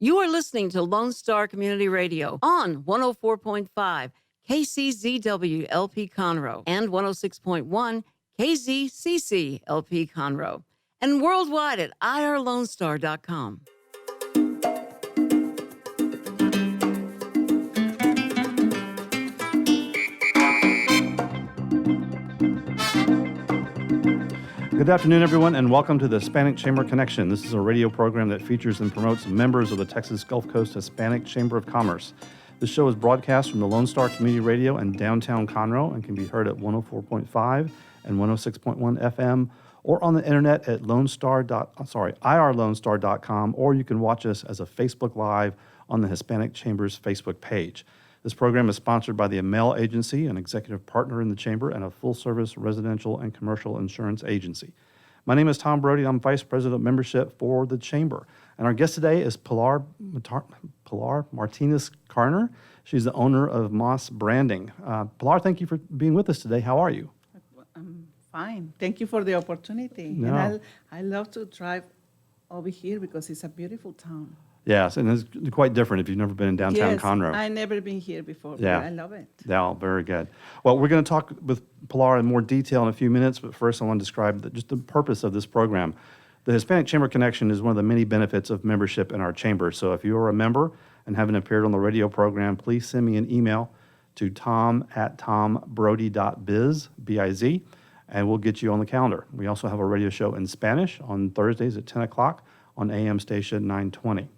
You are listening to Lone Star Community Radio on 104.5 KCZW LP Conroe and 106.1 KZCC LP Conroe, and worldwide at irlonestar.com. Good afternoon, everyone, and welcome to the Hispanic Chamber Connection. This is a radio program that features and promotes members of the Texas Gulf Coast Hispanic Chamber of Commerce. This show is broadcast from the Lone Star Community Radio in downtown Conroe and can be heard at 104.5 and 106.1 FM or on the internet at irlonestar.com, or you can watch us as a Facebook Live on the Hispanic Chamber's Facebook page. This program is sponsored by the Amel Agency, an executive partner in the Chamber, and a full-service residential and commercial insurance agency. My name is Tom Brody. I'm Vice President of Membership for the Chamber. And our guest today is Pilar Martinez-Carner. She's the owner of Moss Branding. Pilar, thank you for being with us today. How are you? I'm fine. Thank you for the opportunity. No. And I love to drive over here because it's a beautiful town. Yes, and it's quite different if you've never been in downtown Conroe. I've never been here before, Yeah. but I love it. Yeah, very good. Well, we're going to talk with Pilar in more detail in a few minutes, but first I want to describe just the purpose of this program. The Hispanic Chamber Connection is one of the many benefits of membership in our chamber. So if you are a member and haven't appeared on the radio program, please send me an email to tom@tombrody.biz, B-I-Z, and we'll get you on the calendar. We also have a radio show in Spanish on Thursdays at 10 o'clock on AM station 920.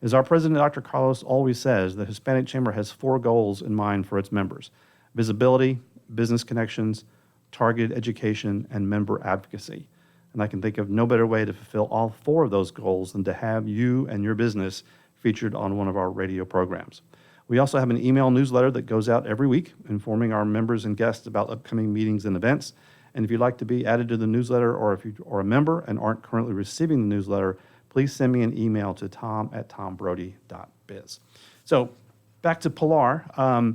As our president, Dr. Carlos, always says, the Hispanic Chamber has 4 goals in mind for its members: visibility, business connections, targeted education, and member advocacy. And I can think of no better way to fulfill all 4 of those goals than to have you and your business featured on one of our radio programs. We also have an email newsletter that goes out every week, informing our members and guests about upcoming meetings and events. And if you'd like to be added to the newsletter, or if you are a member and aren't currently receiving the newsletter, please send me an email to tom@tombrody.biz. So back to Pilar. I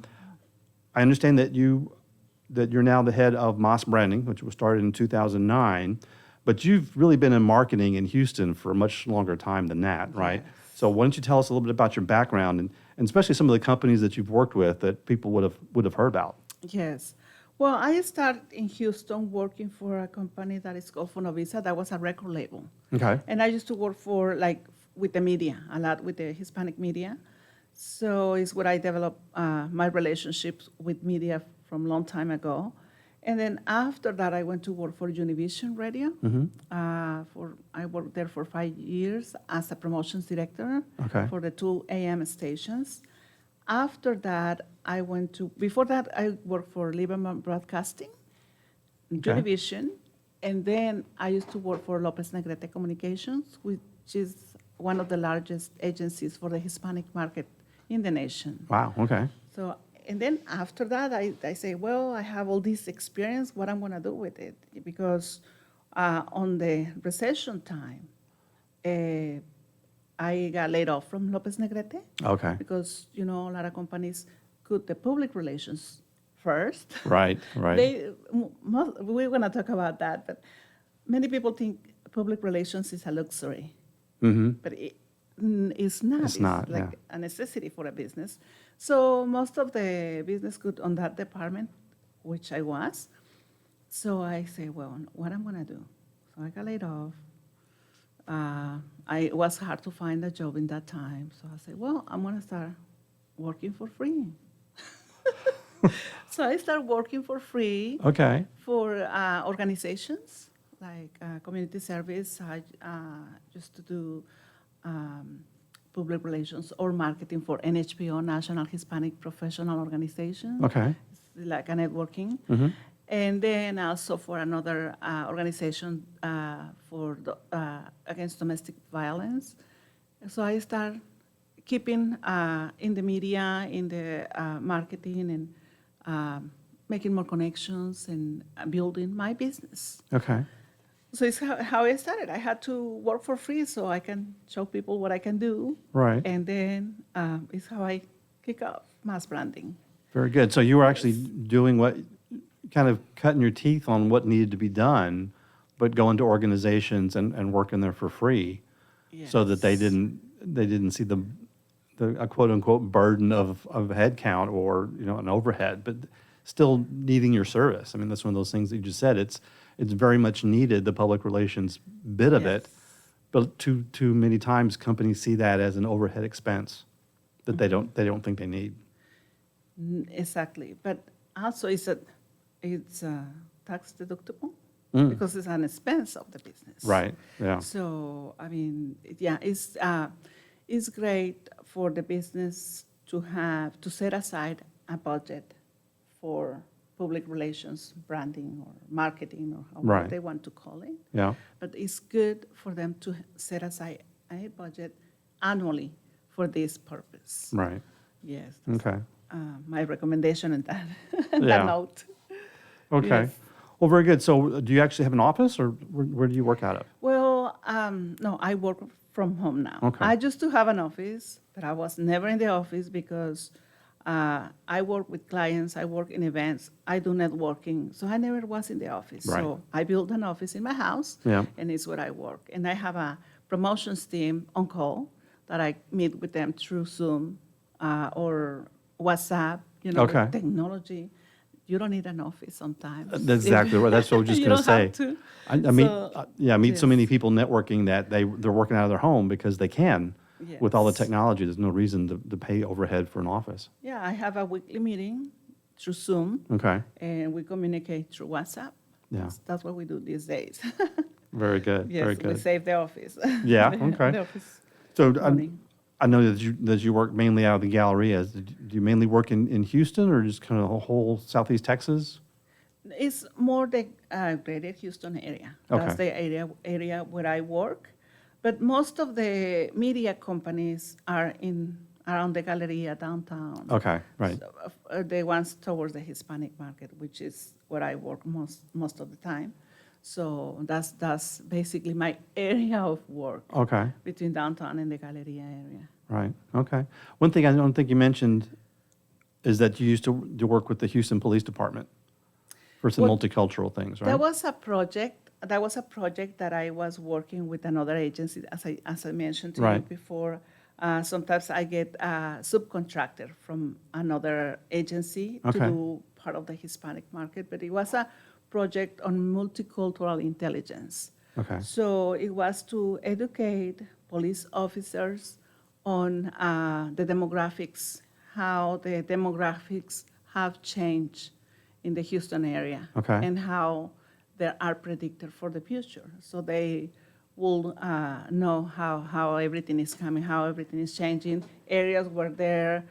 understand that you're now the head of Moss Branding, which was started in 2009, but you've really been in marketing in Houston for a much longer time than that, right? Yes. So why don't you tell us a little bit about your background and especially some of the companies that you've worked with that people would have heard about? Yes. Well, I started in Houston working for a company that is called Fonovisa. That was a record label. Okay. And I used to work with the media, a lot with the Hispanic media. So it's where I developed my relationships with media from a long time ago. And then after that, I went to work for Univision Radio. I worked there for 5 years as a promotions director for the 2 AM stations. After that, before that, I worked for Lieberman Broadcasting, Univision, and then I used to work for Lopez Negrete Communications, which is one of the largest agencies for the Hispanic market in the nation. Wow, okay. So, and then after that, I say, well, I have all this experience, what I'm going to do with it? Because on the recession time, I got laid off from Lopez Negrete. Okay. Because, a lot of companies put the public relations first. Right. We're going to talk about that, but many people think public relations is a luxury. Mm-hmm. But it's not. It's not, like a necessity for a business. So most of the business good on that department, which I was. So I say, well, what I'm going to do? So I got laid off. It was hard to find a job in that time. So I said, well, I'm going to start working for free. So I started working for free for organizations like community service. I used to do public relations or marketing for NHPO, National Hispanic Professional Organization. Okay. It's like a networking. Mm-hmm. And then also for another organization against domestic violence. So I started keeping in the media, in the marketing, and making more connections and building my business. Okay. So it's how I started. I had to work for free so I can show people what I can do. Right. And then it's how I kick off Moss Branding. Very good. So you were actually doing what, kind of cutting your teeth on what needed to be done, but going to organizations and working there for free, Yes. so that they didn't they didn't see the a quote unquote burden of head count or an overhead, but still needing your service. I mean, that's one of those things that you just said. It's very much needed, the public relations bit of it, but too many times companies see that as an overhead expense that they don't think they need. Exactly, but also it's tax deductible because it's an expense of the business. Right. Yeah. So I mean, yeah, it's great for the business to set aside a budget for public relations, branding, or marketing, or however they want to call it. Yeah. But it's good for them to set aside a budget annually for this purpose. Right. Yes. Okay. My recommendation in that, Yeah. that note. Okay. Yes. Well, very good. So do you actually have an office, or where do you work out of? Well, no, I work from home now. Okay. I used to have an office, but I was never in the office because I work with clients, I work in events, I do networking, so I never was in the office. Right. So I built an office in my house, Yeah. and it's where I work. And I have a promotions team on call that I meet with them through Zoom or WhatsApp, Okay. with technology. You don't need an office sometimes. That's exactly right. That's what I was just You going to don't say. have to. I meet, So, I meet so yes. many people networking that they're working out of their home because they can. With all the Yes. technology, there's no reason to pay overhead for an office. Yeah, I have a weekly meeting through Zoom, Okay. and we communicate through WhatsApp. Yeah. That's what we do these days. Very good. Yes, Very we good. save the office. Yeah. The Okay. office So money. I know that you work mainly out of the Gallerias. Do you mainly work in Houston, or just kind of the whole Southeast Texas? It's more the greater Houston area. That's the area where I work. But most of the media companies are around the Galleria downtown. Okay. Right. So, the ones towards the Hispanic market, which is where I work most of the time. So that's basically my area of work Okay. between downtown and the Galleria area. Right. Okay. One thing I don't think you mentioned is that you used to work with the Houston Police Department for some Well, multicultural things, right? That was a project. That was a project that I was working with another agency, as I mentioned to you Right. before. Sometimes I get a subcontractor from another agency Okay. to do part of the Hispanic market, but it was a project on multicultural intelligence. Okay. So it was to educate police officers on the demographics, how the demographics have changed in the Houston area, Okay. and how they are predicted for the future. So they will know how everything is coming, how everything is changing. Areas where there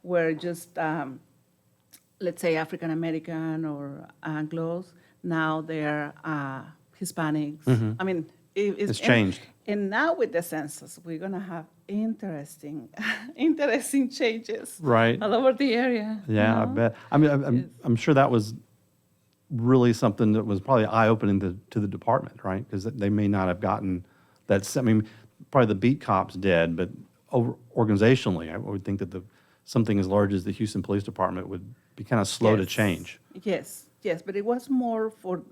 were just, let's say, African American or Anglos, now they're Hispanics. I mean, It's changed. And now with the census, we're gonna have interesting changes Right. all over the area. Yeah, I bet. I mean, I'm sure that was really something that was probably eye-opening to the department, right? Because they may not have gotten that. I mean, probably the beat cops did, but organizationally, I would think that something as large as the Houston Police Department would be kind of slow to Yes. change. Yes, but it was more for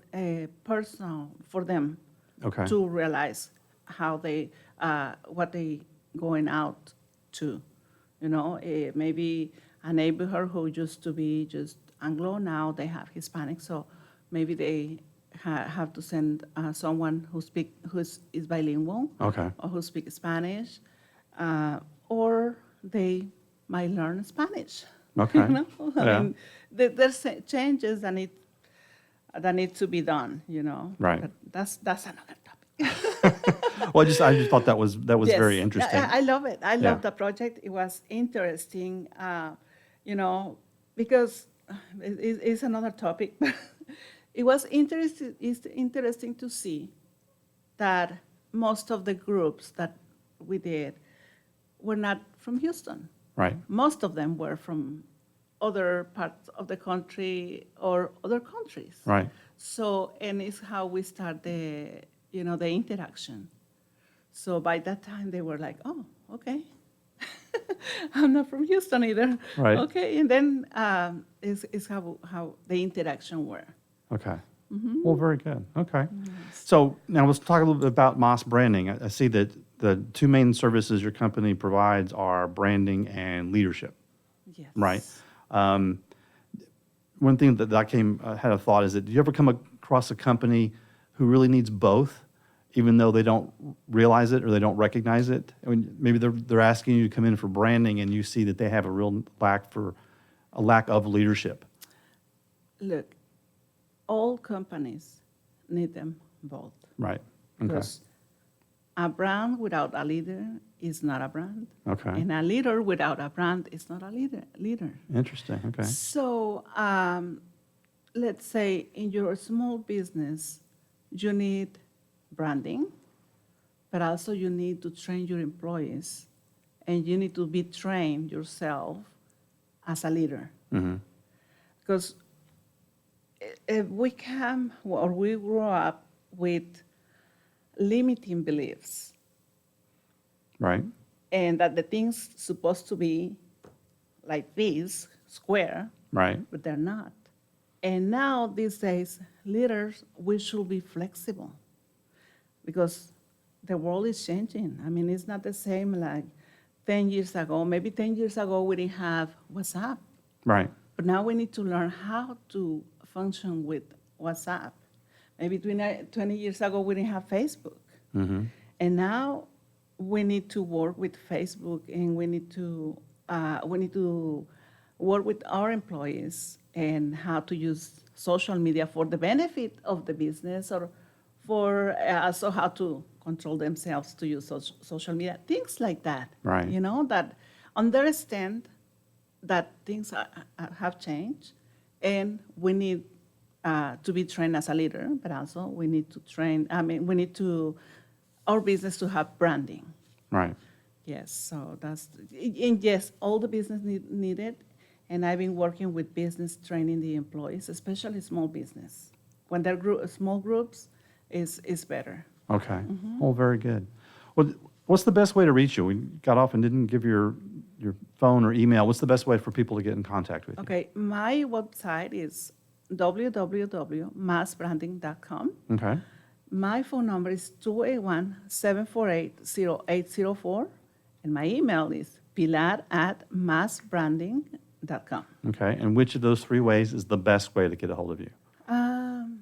personal for them Okay. to realize how what they going out to, maybe a neighborhood who used to be just Anglo, now they have Hispanic, so maybe they have to send someone who is bilingual Okay. or who speaks Spanish, or they might learn Spanish. Okay. I Yeah. mean, there's changes that need to be done, Right. But that's another topic. Well, I just thought that was Yes. very interesting. I love it. I Yeah. love the project. It was interesting, because it's another topic. It was interesting to see that most of the groups that we did were not from Houston. Right. Most of them were from other parts of the country or other countries. Right. So, and it's how we start the interaction. So by that time they were like, oh, okay. I'm not from Houston either. Right. Okay, and then is how the interaction were. Okay. Well, very good. Okay. So now let's talk a little bit about Moss branding. I see that the two main services your company provides are branding and leadership, Yes. right? One thing that I had a thought is that do you ever come across a company who really needs both, even though they don't realize it or they don't recognize it? I mean, maybe they're asking you to come in for branding, and you see that they have a real lack of leadership. Look, all companies need them both. Right. Okay. Because a brand without a leader is not a brand. Okay. And a leader without a brand is not a leader. Interesting. Okay. So let's say in your small business, you need branding, but also you need to train your employees, and you need to be trained yourself as a leader. Mm-hmm. Because if we grow up with limiting beliefs, Right. and that the things supposed to be like this, square, Right. but they're not. And now these days, leaders, we should be flexible because the world is changing. I mean, it's not the same like 10 years ago. Maybe 10 years ago, we didn't have WhatsApp. Right. But now we need to learn how to function with WhatsApp. Maybe 20 years ago, we didn't have Facebook. Mm-hmm. And now we need to work with Facebook, and we need to work with our employees and how to use social media for the benefit of the business, or for also how to control themselves to use social media, things like that. Right. You know, that understand that things have changed, and we need to be trained as a leader, but also we need to our business to have branding. Right. Yes, so and yes, all the business need it, and I've been working with business training the employees, especially small business. When they're small groups, is better. Okay. Mm-hmm. Well, very good. Well, what's the best way to reach you? We got off and didn't give your phone or email. What's the best way for people to get in contact with you? Okay, my website is www.massbranding.com. Okay. My phone number is 281-748-0804, and my email is pilar@massbranding.com. Okay. And which of those three ways is the best way to get a hold of you?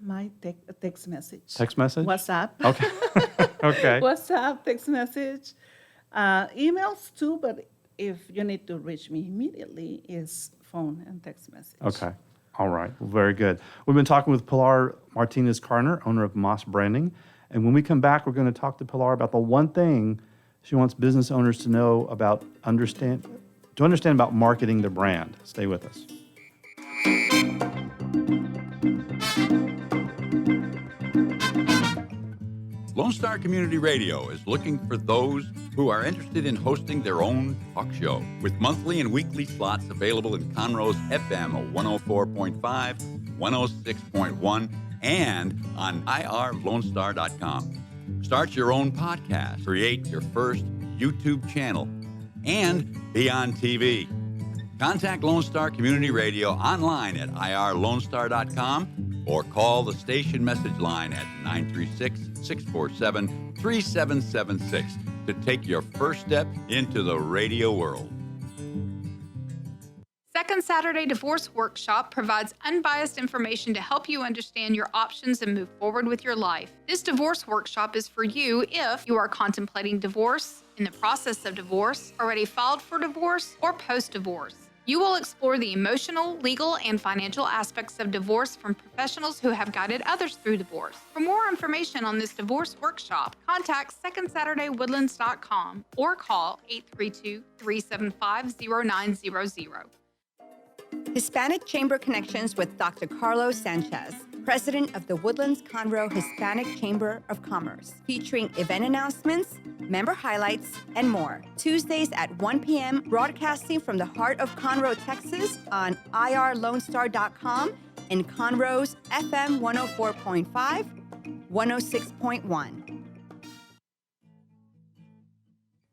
My text message. Text message? WhatsApp. Okay. Okay. WhatsApp, text message, emails too, but if you need to reach me immediately, is phone and text message. Okay. All right. Well, very good. We've been talking with Pilar Martinez-Carner, owner of Moss Branding. And when we come back, we're going to talk to Pilar about the one thing she wants business owners to know about, understand about marketing their brand. Stay with us. Lone Star Community Radio is looking for those who are interested in hosting their own talk show, with monthly and weekly slots available in Conroe's FM 104.5, 106.1, and on irlonestar.com. Start your own podcast, create your first YouTube channel, and be on TV. Contact Lone Star Community Radio online at irlonestar.com or call the station message line at 936-647-3776 to take your first step into the radio world. Second Saturday Divorce Workshop provides unbiased information to help you understand your options and move forward with your life. This divorce workshop is for you if you are contemplating divorce, in the process of divorce, already filed for divorce, or post-divorce. You will explore the emotional, legal, and financial aspects of divorce from professionals who have guided others through divorce. For more information on this divorce workshop, contact secondsaturdaywoodlands.com or call 832-375-0900. Hispanic Chamber Connections with Dr. Carlos Sanchez, President of the Woodlands-Conroe Hispanic Chamber of Commerce, featuring event announcements, member highlights, and more. Tuesdays at 1 p.m., broadcasting from the heart of Conroe, Texas on irlonestar.com and Conroe's FM 104.5, 106.1.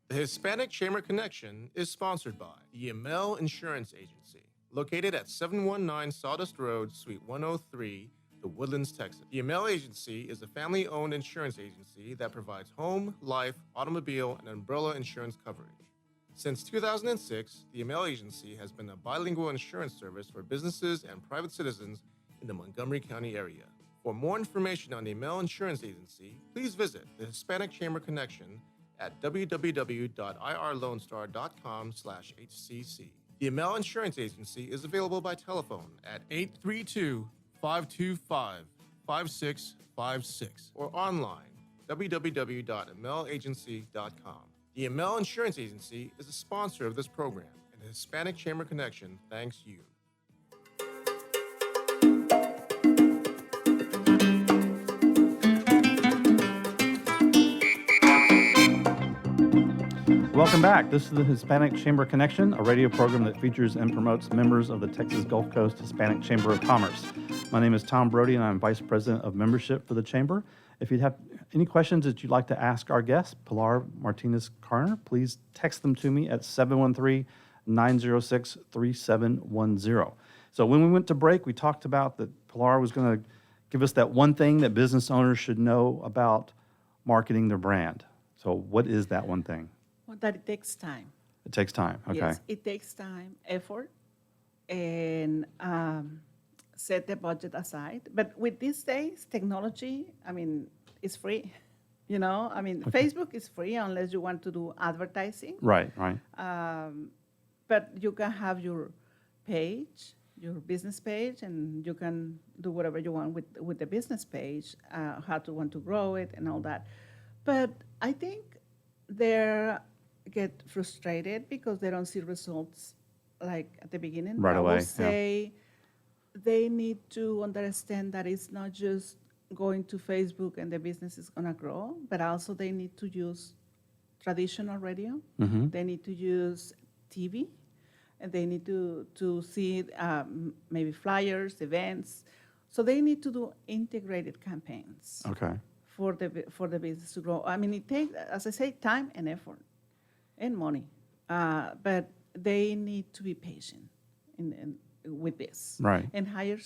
The Hispanic Chamber Connection is sponsored by the Yamel Insurance Agency, located at 719 Sawdust Road, Suite 103, to Woodlands, Texas. The ML Agency is a family-owned insurance agency that provides home, life, automobile, and umbrella insurance coverage. Since 2006, the ML Agency has been a bilingual insurance service for businesses and private citizens in the Montgomery County area. For more information on the ML Insurance Agency, please visit the Hispanic Chamber Connection at www.irlonestar.com/HCC. The ML Insurance Agency is available by telephone at 832-525-5656 or online www.mlagency.com. The ML Insurance Agency is a sponsor of this program, and the Hispanic Chamber Connection thanks you. Welcome back. This is the Hispanic Chamber Connection, a radio program that features and promotes members of the Texas Gulf Coast Hispanic Chamber of Commerce. My name is Tom Brody, and I'm Vice President of Membership for the Chamber. If you'd have any questions that you'd like to ask our guest, Pilar Martinez-Carner, please text them to me at 713-906-3710. So when we went to break, we talked about that Pilar was going to give us that one thing that business owners should know about marketing their brand. So what is that one thing? Well, that it takes time. It takes time. Okay. Yes, it takes time, effort, and set the budget aside. But with these days, technology, it's free. Facebook is free unless you want to do advertising. Right. But you can have your page, your business page, and you can do whatever you want with the business page, how to want to grow it and all that. But I think they get frustrated because they don't see results like at the beginning. Right away, I would say they need to understand that it's not just going to Facebook and the business is going to grow, but also they need to use traditional radio. Mm-hmm. They need to use TV, and they need to see maybe flyers, events. So they need to do integrated campaigns. Okay. For the business to grow. It takes, as I say, time and effort and money, but they need to be patient with this. Right. And hire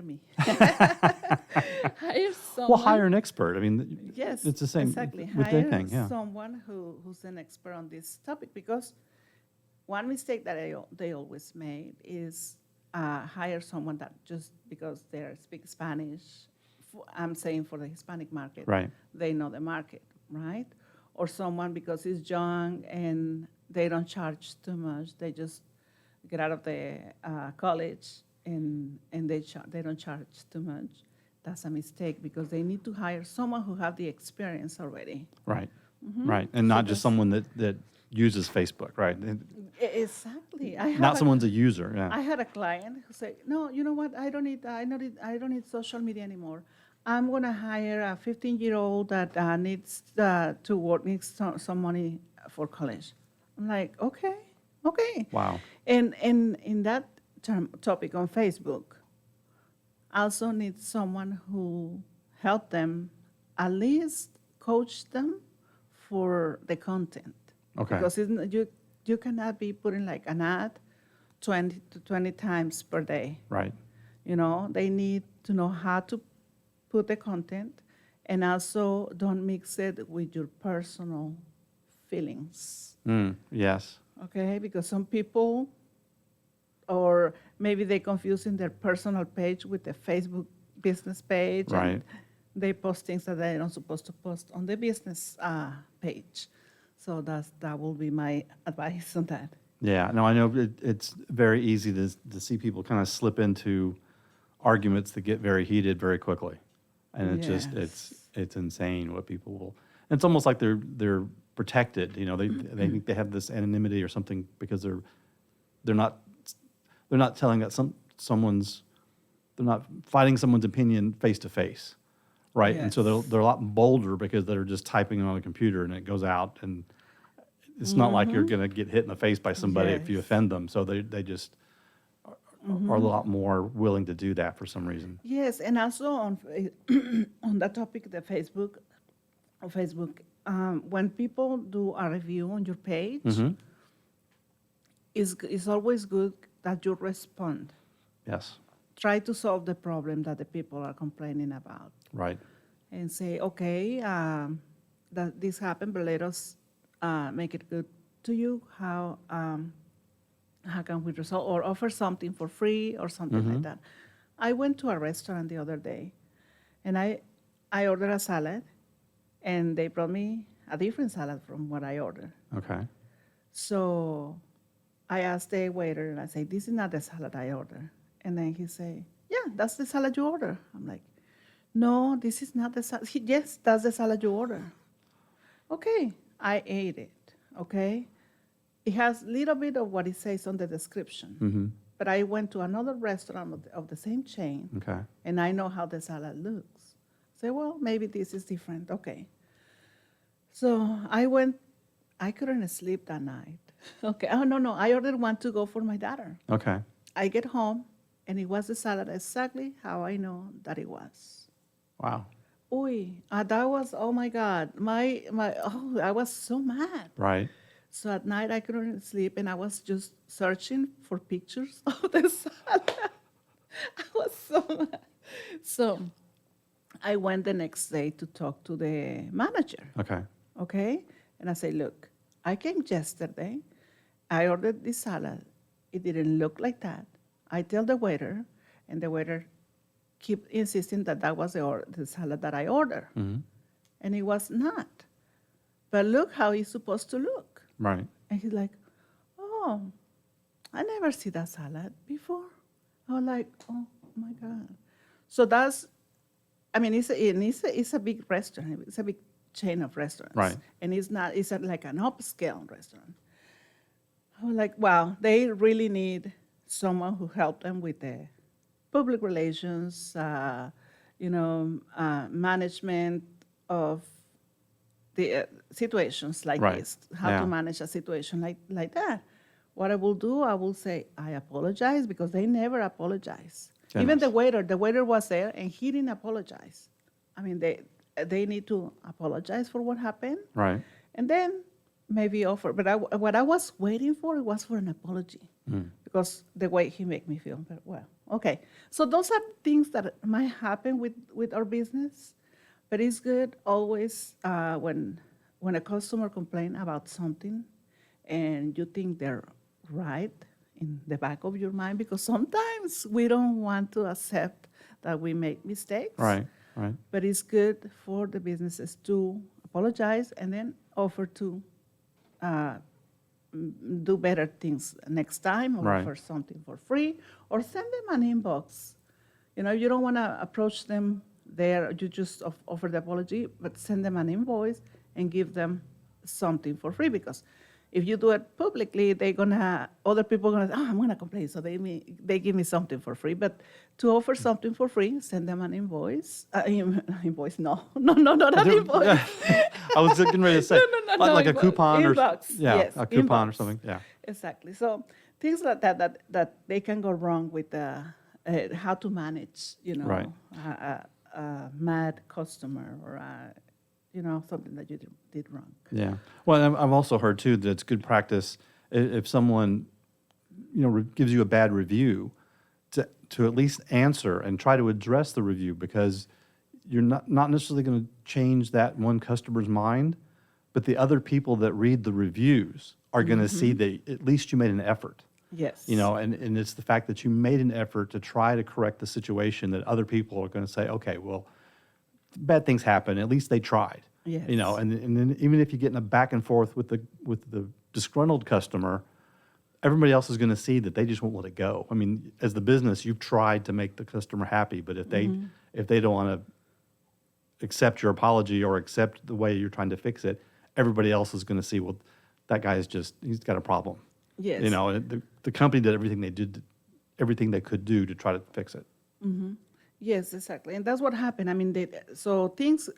me. Hire someone. Well, hire an expert. Yes, it's the same exactly. with Hire anything. Yeah. someone who's an expert on this topic, because one mistake that they always made is hire someone that just because they speak Spanish. I'm saying for the Hispanic market, Right. They know the market, right? Or someone because he's young and they don't charge too much. They just get out of the college and they don't charge too much. That's a mistake because they need to hire someone who have the experience already. Right. Mm-hmm. Right. And not just someone that uses Facebook, right? Exactly. Not someone's a user. Yeah. I had a client who said, "No, you know what? I don't need social media anymore. I'm gonna hire a 15-year-old that needs to work, needs some money for college." I'm like, okay. Wow. And in that topic on Facebook, also need someone who help them, at least coach them for the content. Okay. Because you cannot be putting like an ad 20 to 20 times per day. Right. They need to know how to put the content, and also don't mix it with your personal feelings. Yes. Okay, because some people, or maybe they confusing their personal page with the Facebook business page. Right. And they post things that they're not supposed to post on the business page. So that will be my advice on that. Yeah. No, I know it's very easy to see people kind of slip into arguments that get very heated very quickly. And it's insane what people will. It's almost like they're protected. They think they have this anonymity or something because they're not telling that they're not fighting someone's opinion face to face, right? Yes. And so they're a lot bolder because they're just typing on a computer and it goes out, and it's not like you're going to get hit in the face by somebody if you Yes. offend them. So they just are a lot more willing to do that for some reason. Yes, and also on that topic, the Facebook, when people do a review on your page, it's always good that you respond. Yes. try to solve the problem that the people are complaining about. Right. And say, okay, that this happened, but let us make it good to you. How can we resolve or offer something for free or something like that? I went to a restaurant the other day, and I ordered a salad, and they brought me a different salad from what I ordered. Okay. So I asked the waiter, and I say, this is not the salad I ordered. And then he say, yeah, that's the salad you order. I'm like, no, this is not the salad. Yes, that's the salad you order. Okay, I ate it, okay? It has a little bit of what it says on the description. But I went to another restaurant of the same chain, Okay. and I know how the salad looks. Say, well, maybe this is different. Okay. So I went, I couldn't sleep that night. Okay. Oh, no, I ordered one to go for my daughter. Okay. I get home, and it was the salad exactly how I know that it was. Wow. That was, oh my God, I was so mad. Right. So at night I couldn't sleep, and I was just searching for pictures of the salad. I was so mad. So I went the next day to talk to the manager, Okay. okay? And I said, look, I came yesterday. I ordered this salad. It didn't look like that. I tell the waiter, and the waiter keep insisting that that was the salad that I ordered. And it was not. But look how it's supposed to look. Right. And he's like, oh, I never see that salad before. I was like, oh my God. So that's, I mean, it's a big restaurant. It's a big chain of restaurants. Right. And it's like an upscale restaurant. I was like, wow, they really need someone who help them with the public relations, management of the situations like Right. this, how Yeah. to manage a situation like that. What I will do, I will say, I apologize, because they never apologize. Even Goodness. the waiter was there, and he didn't apologize. I mean, they need to apologize for what happened, Right. and then maybe offer. But what I was waiting for, it was for an apology, because the way he made me feel. But well, okay. So those are things that might happen with our business. But it's good always when a customer complains about something, and you think they're right in the back of your mind, because sometimes we don't want to accept that we make mistakes. Right. Right. But it's good for the businesses to apologize and then offer to do better things next time, or Right. offer something for free, or send them an inbox. You don't want to approach them there, you just offer the apology, but send them an invoice and give them something for free, because if you do it publicly, other people are gonna, I'm gonna complain, so they give me something for free. But to offer something for free, send them an invoice. Invoice, no, not an invoice. I was getting ready to say, No, like a inbox. coupon Inbox, yes, a coupon or inbox. something. Yeah. Exactly. So things like that they can go wrong with how to manage, Right. a mad customer, or something that you did wrong. Yeah. Well, I've also heard too that it's good practice if someone, gives you a bad review, to at least answer and try to address the review, because you're not necessarily going to change that one customer's mind, but the other people that read the reviews are going to see that at least you made an effort. Yes. And it's the fact that you made an effort to try to correct the situation that other people are going to say, okay, well, bad things happen. At least they tried. Yes. And then even if you get in a back and forth with the disgruntled customer, everybody else is going to see that they just won't let it go. I mean, as the business, you've tried to make the customer happy, but if they don't want to accept your apology or accept the way you're trying to fix it, everybody else is going to see, well, that guy he's got a problem. Yes. And the company did everything they could do to try to fix it. Yes, exactly. And that's what happened. I mean, so things,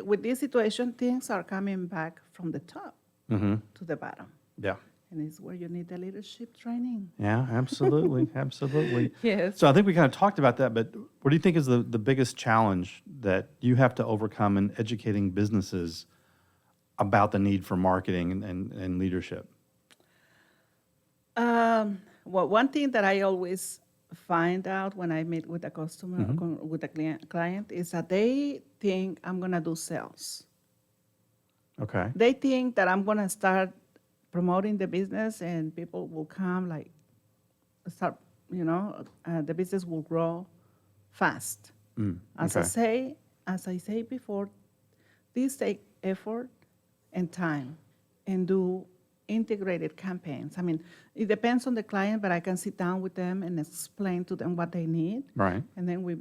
with this situation, things are coming back from the top to the bottom. Yeah. And it's where you need the leadership training. Yeah, absolutely. Absolutely. Yes. So I think we kind of talked about that, but what do you think is the biggest challenge that you have to overcome in educating businesses about the need for marketing and leadership? Well, one thing that I always find out when I meet with a customer, with a client, is that they think I'm gonna do sales. Okay. They think that I'm gonna start promoting the business and people will come, like, start, the business will grow fast. As Okay. I say before, these take effort and time and do integrated campaigns. I mean, it depends on the client, but I can sit down with them and explain to them what they need. Right. And then we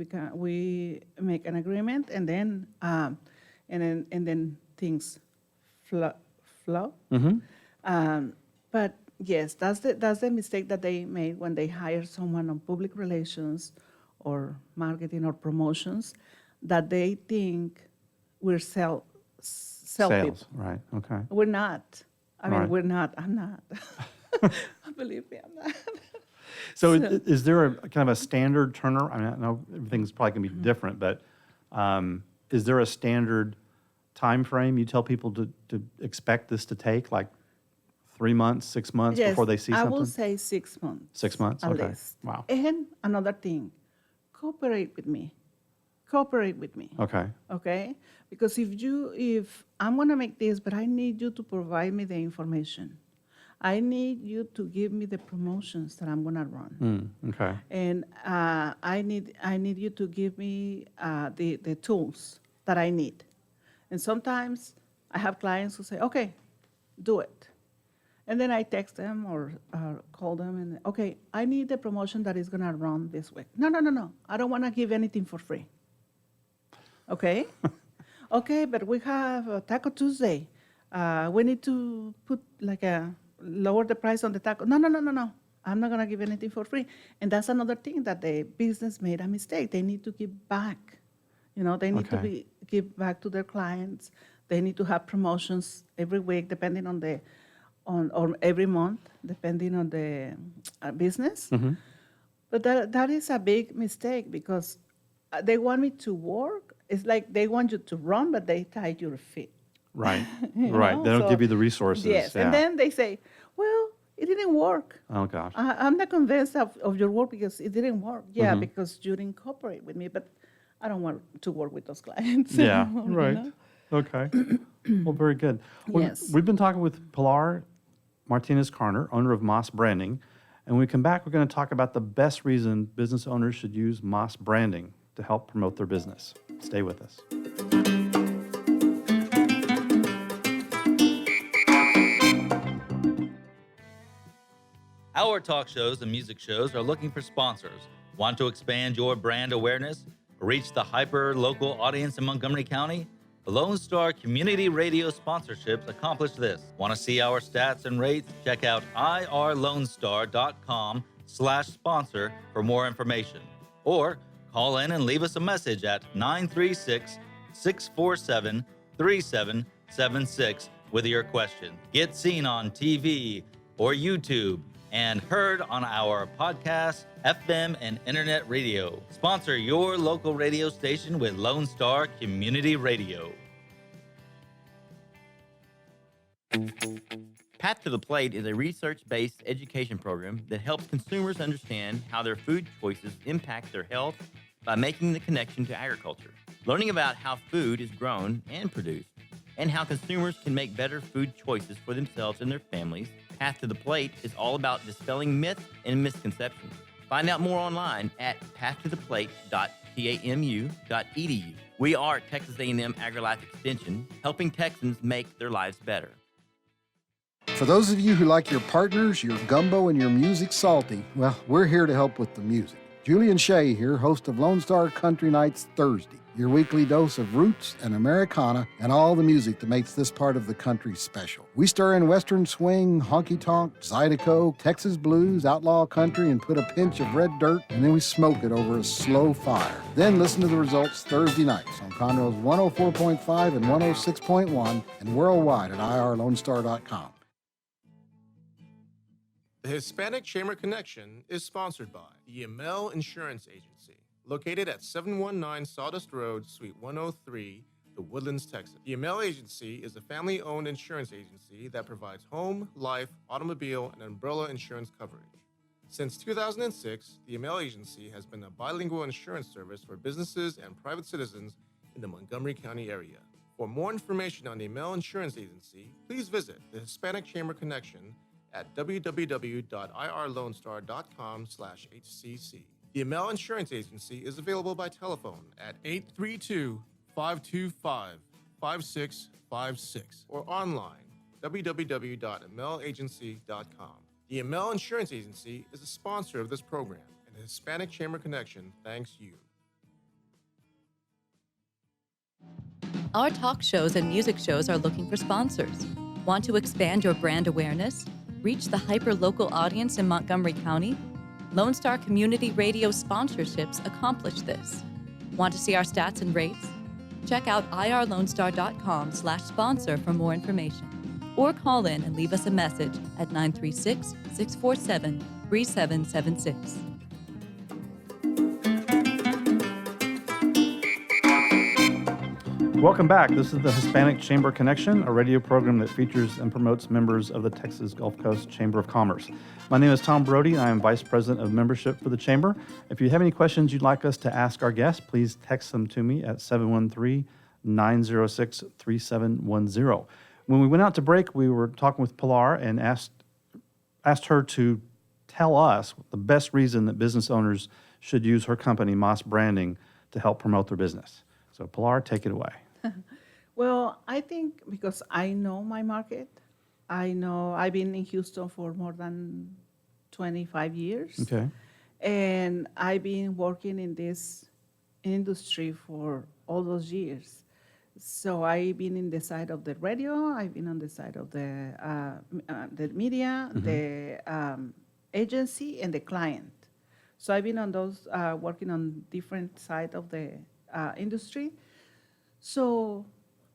make an agreement, and then things flow. But yes, that's the mistake that they made when they hire someone on public relations or marketing or promotions, that they think we're sell people. Sales. Right. Okay. We're not. I mean, Right. we're not. I'm not. Believe me, I'm not. So is there a kind of a standard turner? I mean, I know everything's probably going to be different, but is there a standard time frame you tell people to expect this to take, like 3 months, 6 months Yes, before they see I something? will say 6 months. 6 months? At Okay. least. Wow. And another thing, cooperate with me. Cooperate with me. Okay. Okay? Because if I'm gonna make this, but I need you to provide me the information. I need you to give me the promotions that I'm gonna run. Okay. And I need you to give me the tools that I need. And sometimes I have clients who say, okay, do it. And then I text them or call them and, okay, I need the promotion that is gonna run this week. No. I don't wanna give anything for free. Okay? Okay, but we have Taco Tuesday. We need to put lower the price on the taco. No. I'm not gonna give anything for free. And that's another thing that the business made a mistake. They need to give back. They need to give back to their clients. They need to have promotions every week, depending or every month, depending on the business. But that is a big mistake, because they want me to work. It's like they want you to run, but they tie your feet. Right. Right. They don't So, give you the resources. Yes, Yeah. and then they say, well, it didn't work. Oh, gosh. I'm not convinced of your work because it didn't work. Yeah, because you didn't cooperate with me, but I don't want to work with those clients. Yeah, you right. know? Okay. Well, very good. Yes. We've been talking with Pilar Martinez-Carner, owner of Moss Branding. And when we come back, we're going to talk about the best reason business owners should use Moss Branding to help promote their business. Stay with us. Our talk shows and music shows are looking for sponsors. Want to expand your brand awareness? Reach the hyper-local audience in Montgomery County? The Lone Star Community Radio sponsorships accomplish this. Want to see our stats and rates? Check out irlonestar.com/sponsor for more information. Or call in and leave us a message at 936-647-3776 with your question. Get seen on TV or YouTube and heard on our podcast, FM, and internet radio. Sponsor your local radio station with Lone Star Community Radio. Path to the Plate is a research-based education program that helps consumers understand how their food choices impact their health by making the connection to agriculture. Learning about how food is grown and produced, and how consumers can make better food choices for themselves and their families, Path to the Plate is all about dispelling myths and misconceptions. Find out more online at pathtotheplate.tamu.edu. We are Texas A&M AgriLife Extension, helping Texans make their lives better. For those of you who like your partners, your gumbo, and your music salty, well, we're here to help with the music. Julian Shea here, host of Lone Star Country Nights Thursday, your weekly dose of roots and Americana and all the music that makes this part of the country special. We stir in Western swing, honky-tonk, Zydeco, Texas blues, outlaw country, and put a pinch of red dirt, and then we smoke it over a slow fire. Then listen to the results Thursday nights on Conroe's 104.5 and 106.1 and worldwide at irlonestar.com. The Hispanic Chamber Connection is sponsored by the Yamel Insurance Agency, located at 719 Sawdust Road, Suite 103, the Woodlands, Texas. The Yamel Agency is a family-owned insurance agency that provides home, life, automobile, and umbrella insurance coverage. Since 2006, the Email Agency has been a bilingual insurance service for businesses and private citizens in the Montgomery County area. For more information on the Email Insurance Agency, please visit the Hispanic Chamber Connection at www.irlonestar.com/HCC. The Email Insurance Agency is available by telephone at 832-525-5656 or online www.emailagency.com. The Email Insurance Agency is a sponsor of this program, and the Hispanic Chamber Connection thanks you. Our talk shows and music shows are looking for sponsors. Want to expand your brand awareness? Reach the hyper-local audience in Montgomery County? Lone Star Community Radio sponsorships accomplish this. Want to see our stats and rates? Check out irlonestar.com/sponsor for more information. Or call in and leave us a message at 936-647-3776. Welcome back. This is the Hispanic Chamber Connection, a radio program that features and promotes members of the Texas Gulf Coast Chamber of Commerce. My name is Tom Brody. I am Vice President of Membership for the Chamber. If you have any questions you'd like us to ask our guests, please text them to me at 713-906-3710. When we went out to break, we were talking with Pilar and asked her to tell us the best reason that business owners should use her company, Moss Branding, to help promote their business. So Pilar, take it away. Well, I think because I know my market, I've been in Houston for more than 25 years. Okay. And I've been working in this industry for all those years. So I've been in the side of the radio, I've been on the side of the media, the agency, and the client. So I've been on those, working on different side of the industry. So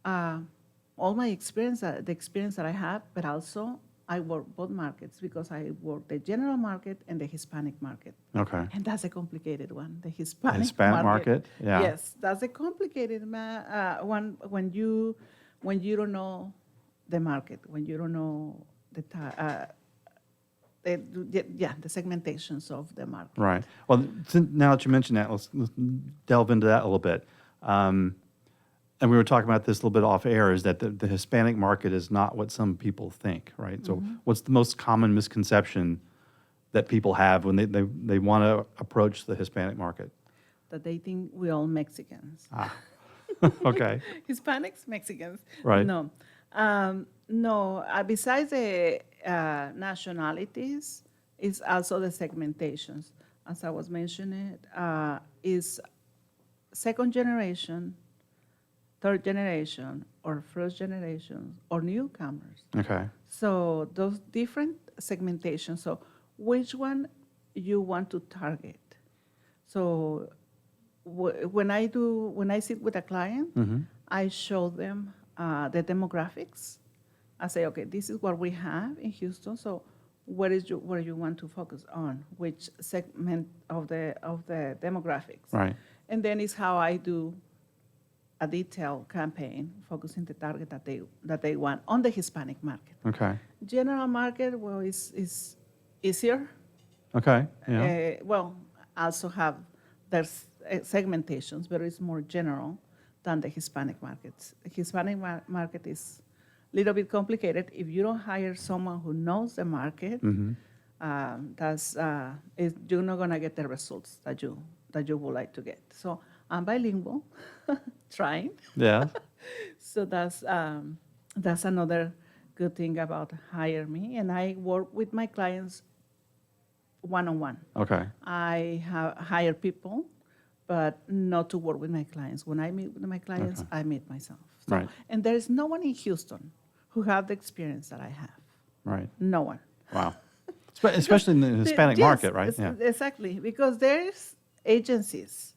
all my experience, the experience that I have, but also I work both markets because I work the general market and the Hispanic market. Okay. And that's a complicated one, the Hispanic, market. Yeah. Yes, that's a complicated one when you don't know the market, when you don't know the segmentations of the market. Right. Well, now that you mentioned that, let's delve into that a little bit. And we were talking about this a little bit off air, is that the Hispanic market is not what some people think, right? So what's the most common misconception that people have when they want to approach the Hispanic market? That they think we're all Mexicans. Okay. Hispanics, Mexicans. Right. No. No, besides the nationalities, is also the segmentations. As I was mentioning, is second generation, third generation, or first generation, or newcomers. Okay. So those different segmentations. So which one you want to target? So when I sit with a client, I show them the demographics. I say, okay, this is what we have in Houston. So where you want to focus on? Which segment of the demographics? Right. And then it's how I do a detailed campaign focusing the target that they want on the Hispanic market. Okay. General market, well, is easier. Okay. Yeah. Also have there's segmentations, but it's more general than the Hispanic markets. The Hispanic market is a little bit complicated. If you don't hire someone who knows the market, you're not gonna get the results that you would like to get. So I'm bilingual, trying. Yeah. So that's another good thing about hire me, and I work with my clients one-on-one. Okay. I hire people, but not to work with my clients. When I meet with my clients, I meet myself. So, Right. And there is no one in Houston who have the experience that I have. Right. No one. Wow. Especially in the Hispanic market, right? Yeah. Exactly, because there's agencies.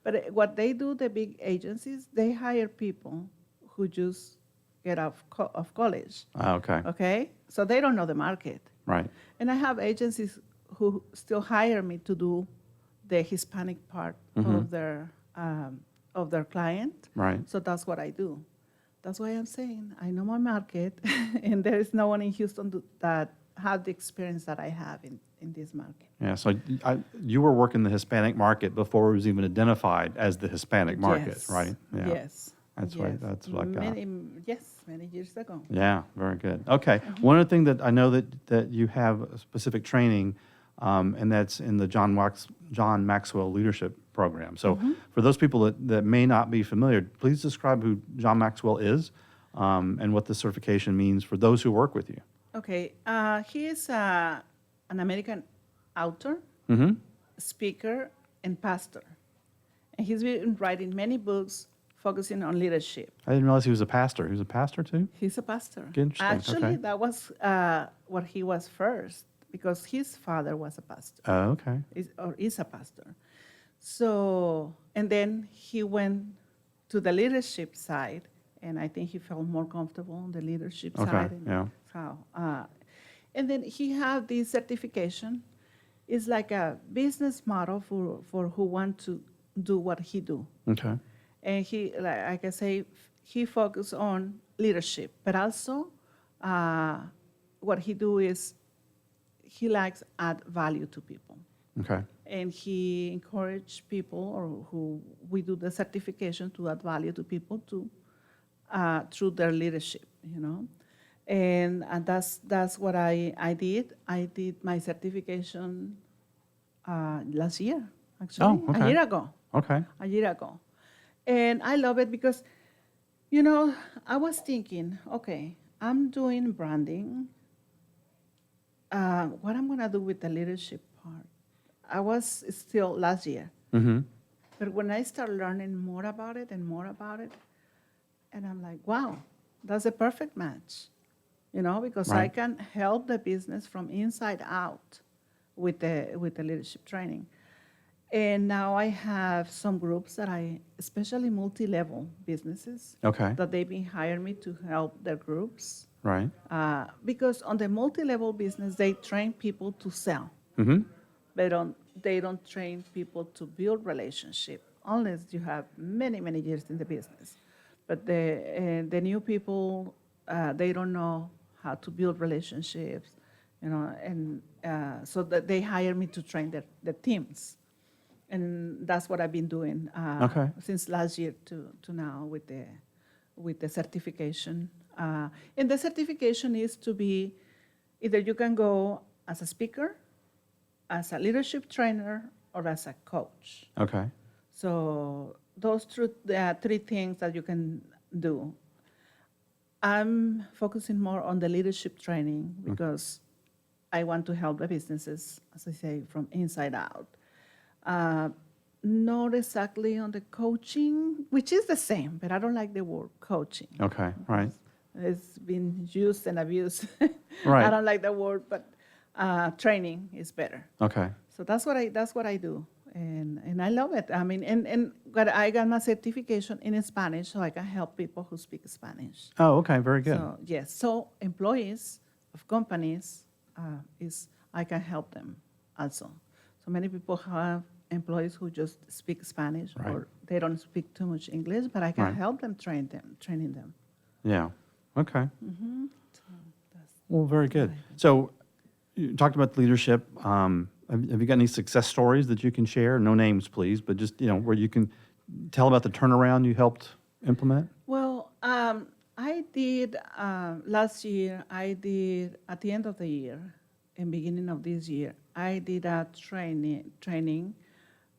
But what they do, the big agencies, they hire people who just get out of college. Okay. Okay? So they don't know the market. Right. And I have agencies who still hire me to do the Hispanic part of their client. Right. So that's what I do. That's why I'm saying I know my market, and there is no one in Houston that have the experience that I have in this market. Yeah, so you were working the Hispanic market before it was even identified as the Hispanic market, Yes. right? Yeah. Yes. That's yes. right. That's what I got. Many years ago. Yeah, very good. Okay. One other thing that I know that you have a specific training, and that's in the John Maxwell Leadership Program. So for those people that may not be familiar, please describe who John Maxwell is, and what the certification means for those who work with you. Okay. He is an American author, speaker, and pastor. And he's been writing many books focusing on leadership. I didn't realize he was a pastor. He was a pastor too? He's a pastor. Interesting. Actually, Okay. that was what he was first, because his father was a pastor. Oh, okay. Is a pastor. So, and then he went to the leadership side, and I think he felt more comfortable on the leadership Okay, side. And yeah. how, and then he had this certification. It's like a business model for who want to do what he do. Okay. And he, like I say, he focused on leadership, but also what he do is he likes add value to people. Okay. And he encourage people, or who we do the certification, to add value to people to through their leadership, you know. And that's what I did. I did my certification last year, actually, Oh, okay. a year ago. Okay. A year ago. And I love it because, you know, I was thinking, okay, I'm doing branding. What I'm going to do with the leadership part? I was still last year. But when I start learning more about it, and I'm like, wow, that's a perfect match, you know, because I Right. can help the business from inside out with the leadership training. And now I have some groups that especially multi-level businesses, Okay. that they've been hiring me to help their groups. Right. Because on the multi-level business, they train people to sell. They don't train people to build relationship, unless you have many, many years in the business. But the new people, they don't know how to build relationships, you know, and so that they hire me to train their teams. And that's what I've been doing Okay. since last year to now with the certification. And the certification is to be, either you can go as a speaker, as a leadership trainer, or as a coach. Okay. So those three things that you can do. I'm focusing more on the leadership training because I want to help the businesses, as I say, from inside out. Not exactly on the coaching, which is the same, but I don't like the word coaching. Okay. Right. It's been used and abused. Right. I don't like the word, but training is better. Okay. So that's what I do, and I love it. I mean, I got my certification in Spanish, so I can help people who speak Spanish. Oh, okay. Very good. So yes, so employees of companies I can help them also. So many people have employees who just speak Spanish, Right. or they don't speak too much English, but I can Right. help them, training them. Yeah. Okay. So that's Well, very good. So you talked about leadership. Have you got any success stories that you can share? No names, please, but just, you know, where you can tell about the turnaround you helped implement? Well, I did last year. I did at the end of the year, and beginning of this year, I did a training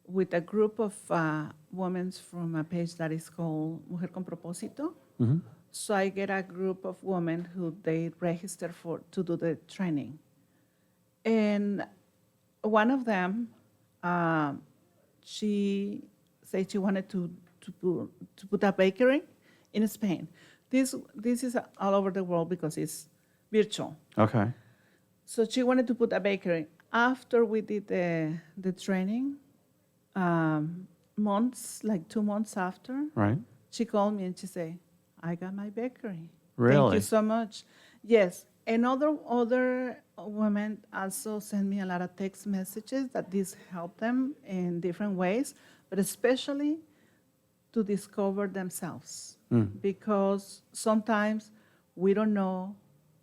with a group of women from a page that is called Mujer con Propósito. So I get a group of women who they register to do the training, and one of them, she said she wanted to put a bakery in Spain. This is all over the world because it's virtual. Okay. So she wanted to put a bakery. After we did the training, like 2 months after, Right. she called me and she said, I got my bakery. Thank Really? you so much. Yes. And other women also send me a lot of text messages that this helped them in different ways, but especially to discover themselves. Because sometimes we don't know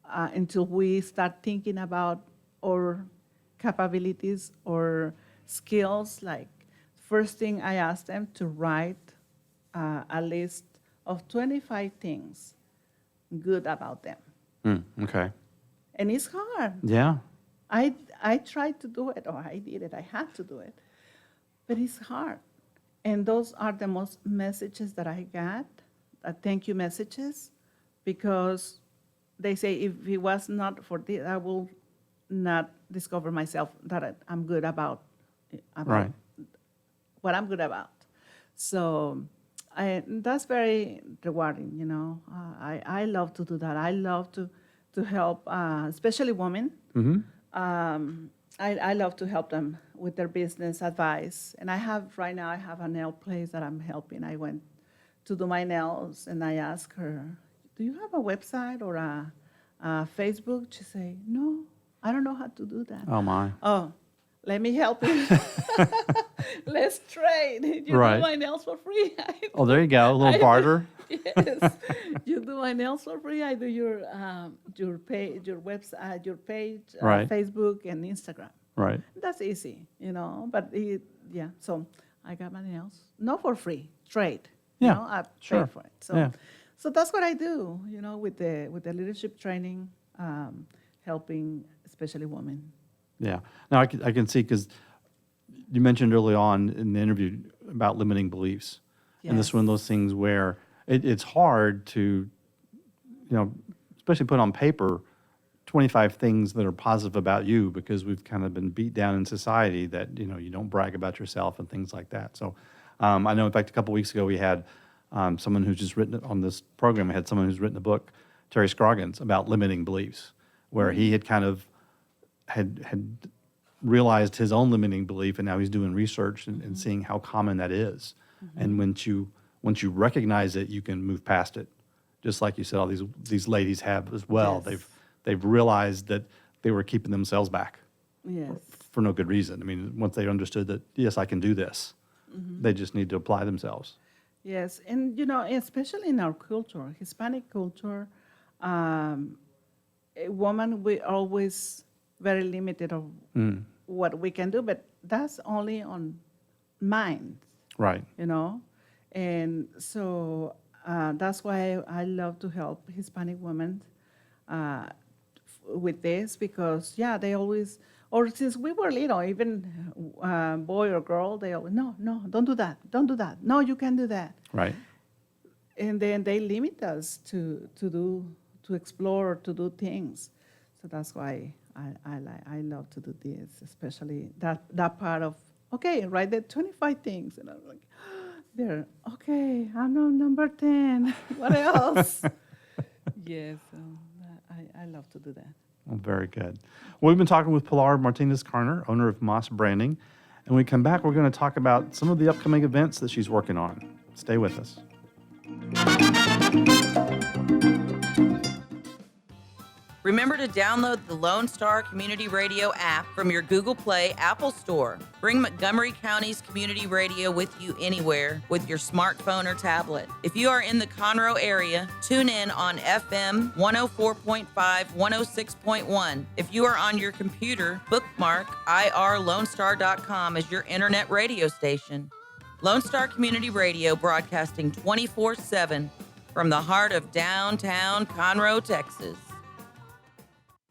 until we start thinking about our capabilities or skills. Like, first thing I asked them to write a list of 25 things good about them. Okay. And it's hard. Yeah. I tried to do it, or I did it, I had to do it. But it's hard. And those are the most messages that I got, thank you messages, because they say if it was not for this, I will not discover myself that I'm good about Right. what I'm good about. So that's very rewarding, you know. I love to do that. I love to help, especially women. I love to help them with their business advice. And right now I have a nail place that I'm helping. I went to do my nails and I asked her, do you have a website or a Facebook? She said, no, I don't know how to do that. Oh, my. Oh, let me help you. Let's trade. You Right. do my nails for free. Oh, there you go. A little barter. Yes, you do my nails for free. I do your page, your website, your page, Right. Facebook and Instagram. Right. That's easy, you know. But yeah, so I got my nails not for free, trade. Yeah, You know, I sure. pay for it. So, Yeah. so that's what I do, you know, with the leadership training, helping especially women. Yeah. Now, I can see, because you mentioned early on in the interview about limiting beliefs. And this is one of those things where it's hard to, you know, especially put on paper 25 things that are positive about you, because we've kind of been beat down in society that, you know, you don't brag about yourself and things like that. So I know, in fact, a couple weeks ago we had someone who's just written on this program. We had someone who's written a book, Terry Scroggins, about limiting beliefs, where he had kind of had realized his own limiting belief, and now he's doing research and seeing how common that is. And once you recognize it, you can move past it. Just like you said, all these ladies have as well. Yes. They've realized that they were keeping themselves back Yes. for no good reason. I mean, once they understood that, yes, I can do this, they just need to apply themselves. Yes, and you know, especially in our culture, Hispanic culture, a woman, we always very limited of what we can do, but that's only on mind, Right. you know? And so that's why I love to help Hispanic women with this, because, yeah, they always, or since we were little, even boy or girl, they always, no, don't do that, don't do that. No, you can't do that. Right. And then they limit us to explore, to do things. So that's why I love to do this, especially that part of, okay, write the 25 things. And I'm like, there, okay, I'm on number 10. What else? Yes, I love to do that. Well, very good. Well, we've been talking with Pilar Martinez-Carner, owner of Moss Branding. And when we come back, we're going to talk about some of the upcoming events that she's working on. Stay with us. Remember to download the Lone Star Community Radio app from your Google Play Apple Store. Bring Montgomery County's community radio with you anywhere with your smartphone or tablet. If you are in the Conroe area, tune in on FM 104.5, 106.1. If you are on your computer, bookmark irlonestar.com as your internet radio station. Lone Star Community Radio, broadcasting 24/7 from the heart of downtown Conroe, Texas.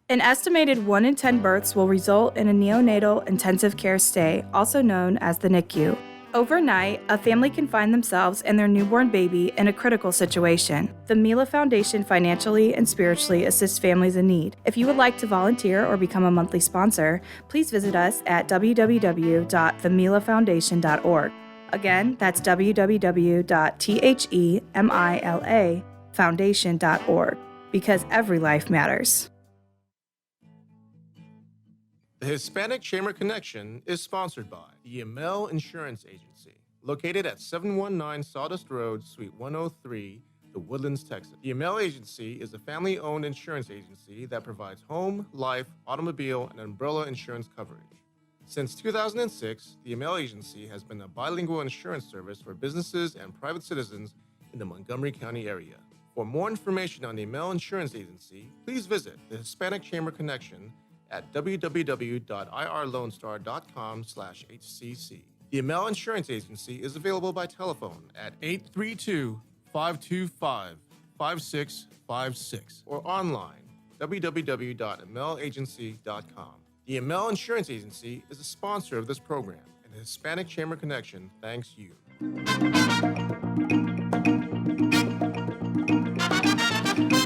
An estimated 1 in 10 births will result in a neonatal intensive care stay, also known as the NICU. Overnight, a family can find themselves and their newborn baby in a critical situation. The Mila Foundation financially and spiritually assists families in need. If you would like to volunteer or become a monthly sponsor, please visit us at www.themilafoundation.org. Again, that's www.themilafoundation.org, because every life matters. The Hispanic Chamber Connection is sponsored by the Emel Insurance Agency, located at 719 Sawdust Road, Suite 103, the Woodlands, Texas. The Emel Agency is a family-owned insurance agency that provides home, life, automobile, and umbrella insurance coverage. Since 2006, the Emel Agency has been a bilingual insurance service for businesses and private citizens in the Montgomery County area. For more information on the Amel Insurance Agency, please visit the Hispanic Chamber Connection at www.irlonestar.com/HCC. The Amel Insurance Agency is available by telephone at 832-525-5656 or online www.amelagency.com. The Amel Insurance Agency is a sponsor of this program, and the Hispanic Chamber Connection thanks you.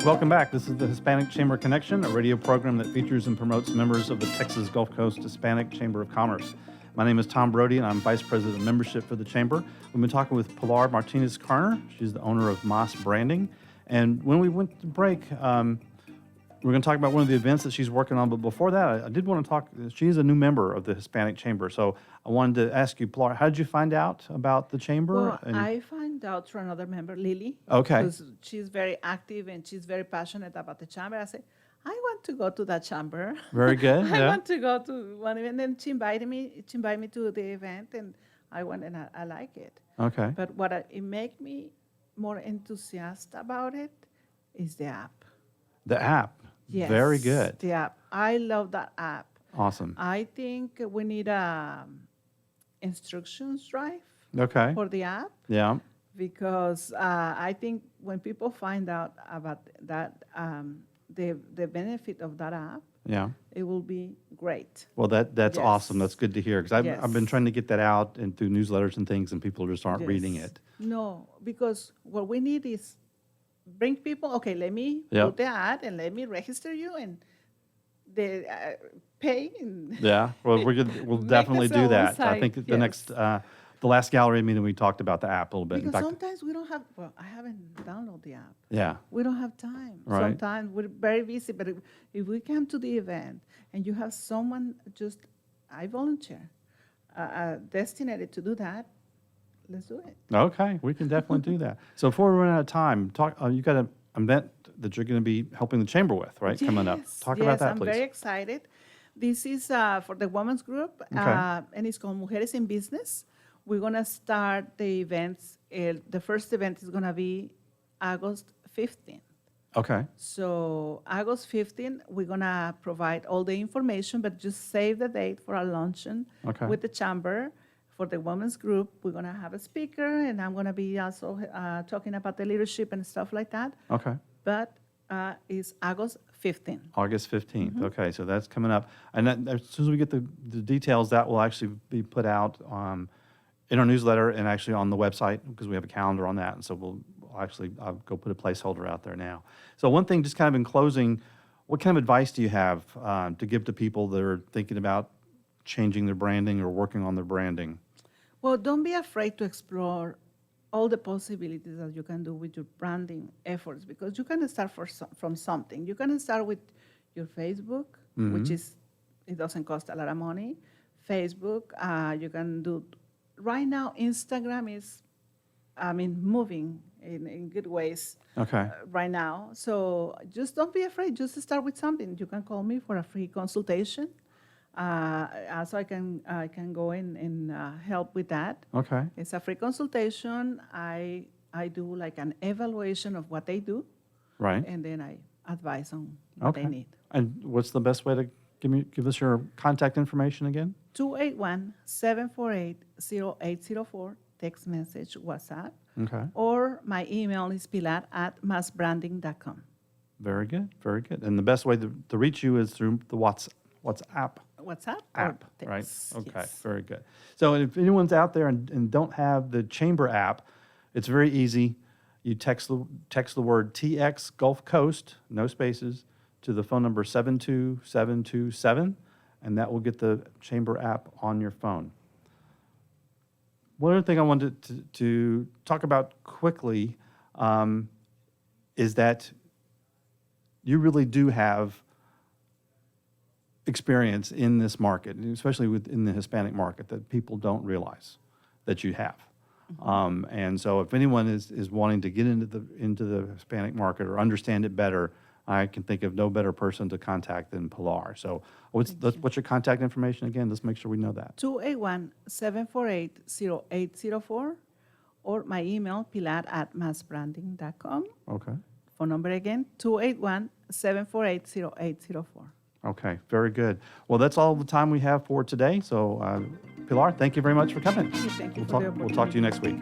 Welcome back. This is the Hispanic Chamber Connection, a radio program that features and promotes members of the Texas Gulf Coast Hispanic Chamber of Commerce. My name is Tom Brody, and I'm Vice President of Membership for the Chamber. We've been talking with Pilar Martinez-Carner. She's the owner of Moss Branding. And when we went to break, we're going to talk about one of the events that she's working on. But before that, I did want to talk. She's a new member of the Hispanic Chamber. So I wanted to ask you, Pilar, how did you find out about the Chamber? Well, I found out through another member, Lily. Okay. Because she's very active and she's very passionate about the Chamber. I said, I want to go to that Chamber. Very good. I yeah. want to go to one event. And then she invited me to the event, and I went, and I like it. Okay. But what it made me more enthusiastic about it is the app. The app. Yes. Very good. The app. I love that app. Awesome. I think we need a instructions drive Okay. for the app, Yeah. because I think when people find out about that, the benefit of that app, Yeah. it will be great. Well, that's Yes. awesome. That's good to hear, because I've been Yes. trying to get that out and through newsletters and things, and people just aren't reading Yes. it. No, because what we need is bring people, okay, let me Yep. put the ad and let me register you and the pay. And Yeah. Well, we'll Make definitely us do our own that. I site, think the yes. next, the last gallery meeting, we talked about the app a little bit. because In fact, sometimes we don't have, well, I haven't downloaded the app. yeah. We don't have time. Right. Sometimes we're very busy, but if we come to the event and you have someone I volunteer, designated to do that, let's do it. Okay, we can definitely do that. So before we run out of time, you got an event that you're going to be helping the chamber with, right? Coming up. Talk about that, I'm please. very excited. This is for the women's group, and it's called Mujeres in Business. We're going to start the events. The first event is going to be August 15th. Okay. So August 15th, we're going to provide all the information, but just save the date for our luncheon Okay. with the chamber. For the women's group, we're going to have a speaker, and I'm going to be also talking about the leadership and stuff like that. Okay. But it's August 15th. August 15th. Mm-hmm. Okay, so that's coming up. And as soon as we get the details, that will actually be put out in our newsletter and actually on the website, because we have a calendar on that. And so I'll go put a placeholder out there now. So one thing, just kind of in closing, what kind of advice do you have to give to people that are thinking about changing their branding or working on their branding? Well, don't be afraid to explore all the possibilities that you can do with your branding efforts, because you can start from something. You can start with your Facebook, which it doesn't cost a lot of money. Facebook, you can do, right now, Instagram is, moving in good ways Okay. right now. So just don't be afraid. Just start with something. You can call me for a free consultation. So I can go in and help with that. Okay. It's a free consultation. I do like an evaluation of what they do, Right. and then I advise on what they need. And what's the best way to give us your contact information again? 281-748-0804, text message, WhatsApp, Okay. or my email is pilar@massbranding.com. Very good. Very good. And the best way to reach you is through the WhatsApp WhatsApp app, or right? text. Okay, Yes. very good. So if anyone's out there and don't have the Chamber app, it's very easy. You text the word TX Gulf Coast, no spaces, to the phone number 72727, and that will get the Chamber app on your phone. One other thing I wanted to talk about quickly is that you really do have experience in this market, especially within the Hispanic market, that people don't realize that you have. And so if anyone is wanting to get into the Hispanic market or understand it better, I can think of no better person to contact than Pilar. So what's your contact information again? Let's make sure we know that. 281-748-0804, or my email, pilar@massbranding.com. Okay. Phone number again, 281-748-0804. Okay, very good. Well, that's all the time we have for today. So, Pilar, thank you very much for coming. Thank you We'll talk to you next week.